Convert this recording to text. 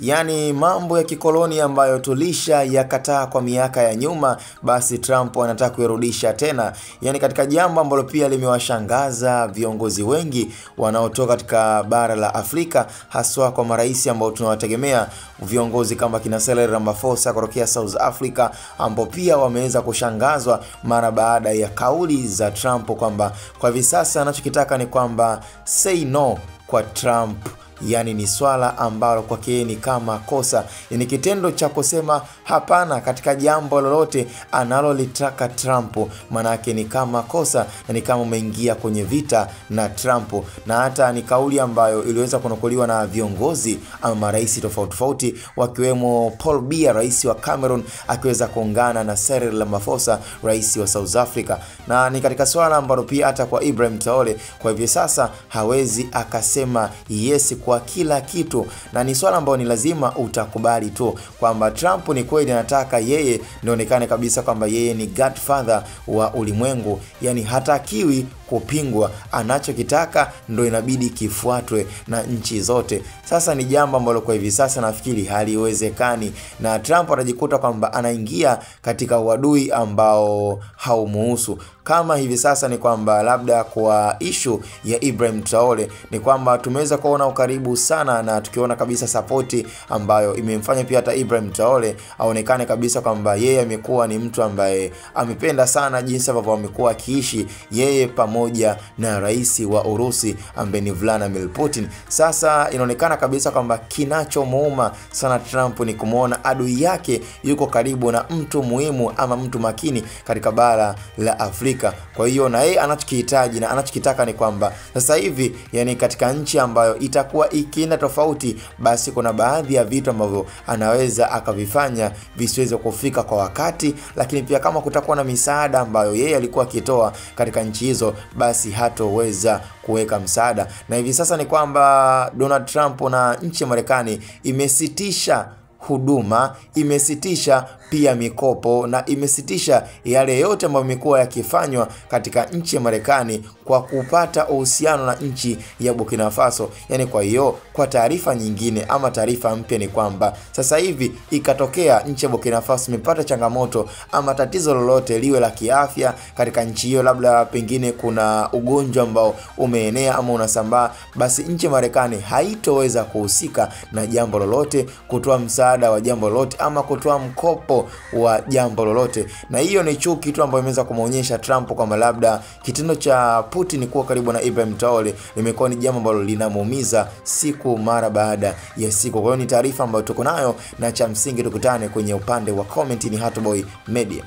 Yani mambo ya kikoloni ambayo tulisha yakataa kwa miaka ya nyuma, basi Trump anataka kuirudisha tena. Yani katika jambo ambalo pia limewashangaza viongozi wengi wanaotoka katika bara la Afrika, haswa kwa marais ambao tunawategemea, viongozi kama kina Cyril Ramaphosa kutokea South Africa, ambao pia wameweza kushangazwa mara baada ya kauli za Trump kwamba kwa hivi sasa anachokitaka ni kwamba say no kwa Trump. Yani ni swala ambalo kwake ni kama kosa, ni kitendo cha kusema hapana katika jambo lolote analolitaka Trump, manake ni kama kosa na ni kama umeingia kwenye vita na Trump. Na hata ni kauli ambayo iliweza kunukuliwa na viongozi ama marais tofauti wakiwemo Paul Biya, rais wa Cameroon, akiweza kuungana na Cyril Ramaphosa, rais wa South Africa. Na ni katika swala ambalo pia hata kwa Ibrahim Traore kwa hivyo sasa hawezi akasema yes kwa kila kitu, na ni swala ambalo ni lazima utakubali tu kwamba Trump ni kweli anataka yeye nionekane kabisa kwamba yeye ni godfather wa ulimwengu, yani hatakiwi kupingwa, anachokitaka ndo inabidi kifuatwe na nchi zote. Sasa ni jambo ambalo kwa hivi sasa nafikiri haliwezekani, na Trump atajikuta kwamba anaingia katika uadui ambao haumuhusu. Kama hivi sasa ni kwamba labda kwa issue ya Ibrahim Traore ni kwamba tumeweza kuona ukaribu sana, na tukiona kabisa support ambayo imemfanya pia hata Ibrahim Traore aonekane kabisa kwamba yeye amekuwa ni mtu ambaye amependa sana jinsi ambavyo amekuwa akiishi yeye pamoja na rais wa Urusi ambaye ni Vladimir Putin. Sasa inaonekana kabisa kwamba kinachomuuma sana Trump ni kumuona adui yake yuko karibu na mtu muhimu ama mtu makini katika bara la Afrika. Kwa hiyo na yeye anachokihitaji na anachokitaka ni kwamba sasa hivi, yani katika nchi ambayo itakuwa ikienda tofauti, basi kuna baadhi ya vitu ambavyo anaweza akavifanya visiweze kufika kwa wakati, lakini pia kama kutakuwa na misaada ambayo yeye alikuwa akitoa katika nchi hizo, basi hatoweza kuweka msaada. Na hivi sasa ni kwamba Donald Trump na nchi ya Marekani imesitisha huduma, imesitisha pia mikopo, na imesitisha yale yote ambayo yamekuwa yakifanywa katika nchi ya Marekani kwa kupata uhusiano na nchi ya Burkina Faso. Yani kwa hiyo kwa taarifa nyingine ama taarifa mpya ni kwamba sasa hivi ikatokea nchi ya Burkina Faso imepata changamoto ama tatizo lolote liwe la kiafya katika nchi hiyo, labda pengine kuna ugonjwa ambao umeenea ama unasambaa, basi nchi ya Marekani haitoweza kuhusika na jambo lolote, kutoa msaada wa jambo lolote ama kutoa mkopo wa jambo lolote. Na hiyo ni kitu ambacho imeweza kumuonyesha Trump kwamba labda kitendo cha Putin kuwa karibu na Ibrahim Traore limekuwa ni jambo ambalo linamuumiza siku mara baada ya siku. Kwa hiyo ni taarifa ambayo tuko nayo, na cha msingi tukutane kwenye upande wa comment. Ni Hotboy Media.